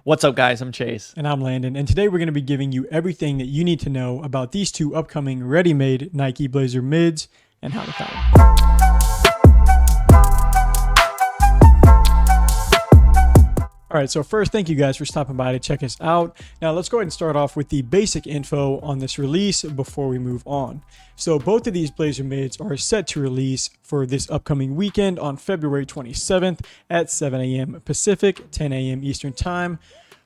What's up, guys? I'm Chase. And I'm Landon, and today we're going to be giving you everything that you need to know about these two upcoming ready-made Nike Blazer mids and how to cop them. All right, so first, thank you guys for stopping by to check us out. Now, let's go ahead and start off with the basic info on this release before we move on. So both of these Blazer mids are set to release for this upcoming weekend on February 27th at 7 a.m. Pacific, 10 a.m. Eastern Time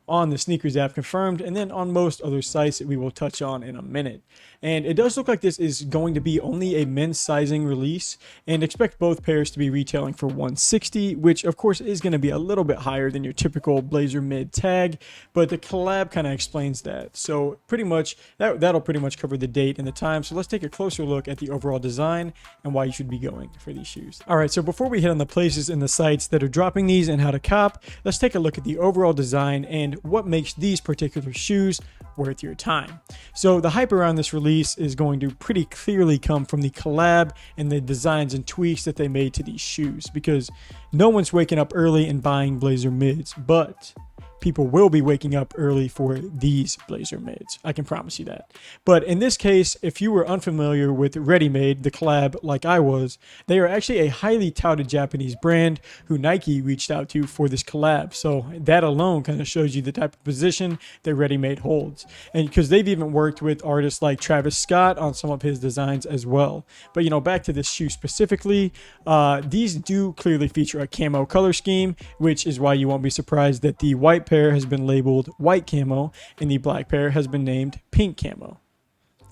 on the Sneakers app confirmed, and then on most other sites that we will touch on in a minute. And it does look like this is going to be only a men's sizing release, and expect both pairs to be retailing for $160, which of course is going to be a little bit higher than your typical Blazer mid tag, but the collab kind of explains that. So pretty much that'll pretty much cover the date and the time. So let's take a closer look at the overall design and why you should be going for these shoes. All right, so before we hit on the places and the sites that are dropping these and how to cop, let's take a look at the overall design and what makes these particular shoes worth your time. So the hype around this release is going to pretty clearly come from the collab and the designs and tweaks that they made to these shoes, because no one's waking up early and buying Blazer mids, but people will be waking up early for these Blazer mids. I can promise you that. But in this case, if you were unfamiliar with READYMADE, the collab, like I was, they are actually a highly touted Japanese brand who Nike reached out to for this collab. So that alone kind of shows you the type of position that READYMADE holds. And because they've even worked with artists like Travis Scott on some of his designs as well. But back to this shoe specifically, these do clearly feature a camo color scheme, which is why you won't be surprised that the white pair has been labeled white camo and the black pair has been named pink camo.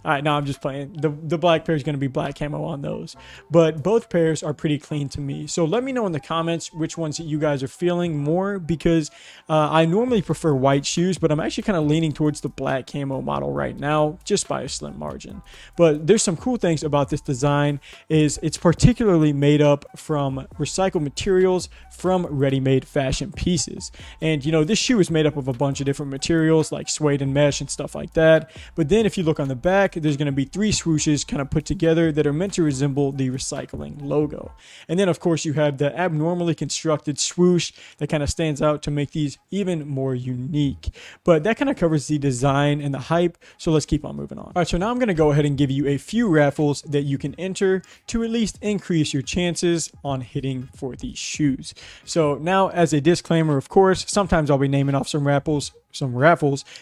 All right, no, I'm just playing. The black pair is going to be black camo on those. But both pairs are pretty clean to me. So let me know in the comments which ones that you guys are feeling more, because I normally prefer white shoes, but I'm actually kind of leaning towards the black camo model right now, just by a slim margin. But there's some cool things about this design. Is it's particularly made up from recycled materials from ready-made fashion pieces. And this shoe is made up of a bunch of different materials like suede and mesh and stuff like that. But then if you look on the back, there's going to be 3 swooshes kind of put together that are meant to resemble the recycling logo. And then of course you have the abnormally constructed swoosh that kind of stands out to make these even more unique. But that kind of covers the design and the hype, so let's keep on moving on. All right, so now I'm going to go ahead and give you a few raffles that you can enter to at least increase your chances on hitting for these shoes. So now, as a disclaimer, of course, sometimes I'll be naming off some raffles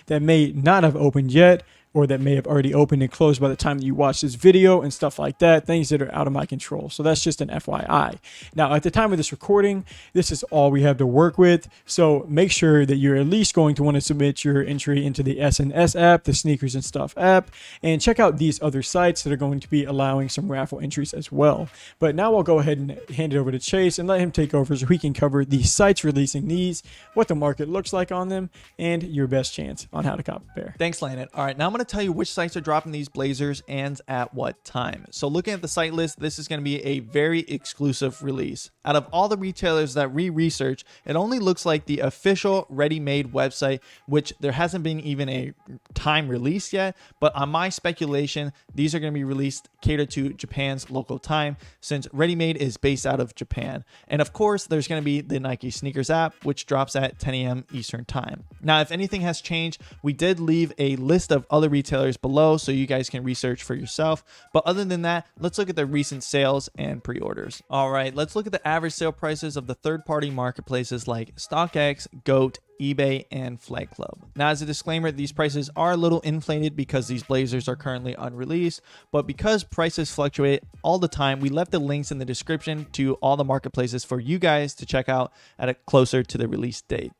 that may not have opened yet, or that may have already opened and closed by the time that you watch this video and stuff like that, things that are out of my control. So that's just an FYI. Now, at the time of this recording, this is all we have to work with. So make sure that you're at least going to want to submit your entry into the SNS app, the SneakersnStuff app, and check out these other sites that are going to be allowing some raffle entries as well. But now I'll go ahead and hand it over to Chase and let him take over so he can cover the sites releasing these, what the market looks like on them, and your best chance on how to cop a pair. Thanks, Landon. All right, now I'm going to tell you which sites are dropping these Blazers and at what time. So looking at the site list, this is going to be a very exclusive release. Out of all the retailers that we researched, it only looks like the official READYMADE website, which there hasn't been even a time release yet, but on my speculation, these are going to be released catered to Japan's local time, since READYMADE is based out of Japan. And of course, there's going to be the Nike Sneakers app, which drops at 10 a.m. Eastern time. Now, if anything has changed, we did leave a list of other retailers below so you guys can research for yourself. But other than that, let's look at the recent sales and pre-orders. All right, let's look at the average sale prices of the third-party marketplaces like StockX, GOAT, eBay, and Flight Club. Now, as a disclaimer, these prices are a little inflated because these Blazers are currently unreleased, but because prices fluctuate all the time, we left the links in the description to all the marketplaces for you guys to check out at a closer to the release date.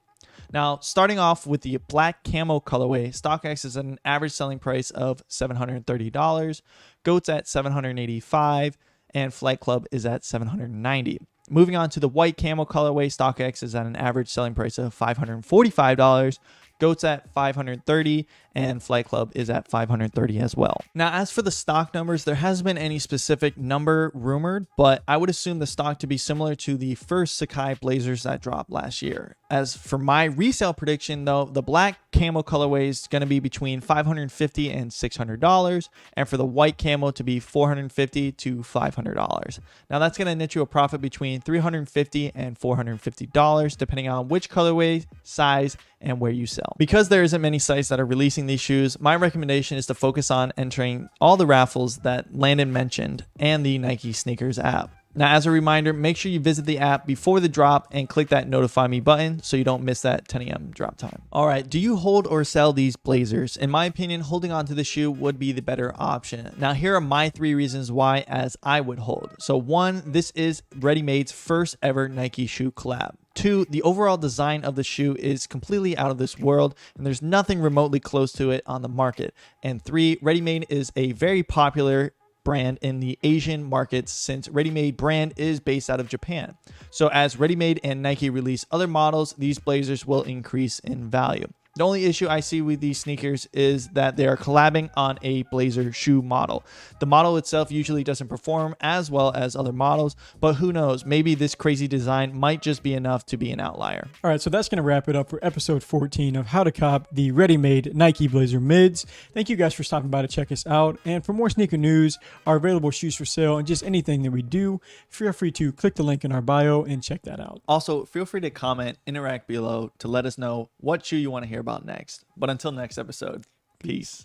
Now, starting off with the black camo colorway, StockX is at an average selling price of $730, GOAT's at $785, and Flight Club is at $790. Moving on to the white camo colorway, StockX is at an average selling price of $545, GOAT's at $530, and Flight Club is at $530 as well. Now, as for the stock numbers, there hasn't been any specific number rumored, but I would assume the stock to be similar to the first Sacai Blazers that dropped last year. As for my resale prediction, though, the black camo colorway is going to be between $550 and $600, and for the white camo to be $450 to $500. Now that's going to net you a profit between $350 and $450 depending on which colorway, size, and where you sell. Because there isn't many sites that are releasing these shoes, my recommendation is to focus on entering all the raffles that Landon mentioned and the Nike Sneakers app. Now, as a reminder, make sure you visit the app before the drop and click that notify me button so you don't miss that 10 a.m. drop time. All right, do you hold or sell these blazers? In my opinion, holding on to the shoe would be the better option. Now, here are my 3 reasons why as I would hold. So 1, this is READYMADE's first ever Nike shoe collab. 2, the overall design of the shoe is completely out of this world and there's nothing remotely close to it on the market. And 3, READYMADE is a very popular brand in the Asian markets since READYMADE brand is based out of Japan. So as READYMADE and Nike release other models, these blazers will increase in value. The only issue I see with these sneakers is that they are collabing on a blazer shoe model. The model itself usually doesn't perform as well as other models, but who knows, maybe this crazy design might just be enough to be an outlier. All right, so that's going to wrap it up for episode 14 of how to cop the READYMADE Nike Blazer mids. Thank you guys for stopping by to check us out. And for more sneaker news, our available shoes for sale, and just anything that we do, feel free to click the link in our bio and check that out. Also, feel free to comment, interact below to let us know what shoe you want to hear about next. But until next episode, peace.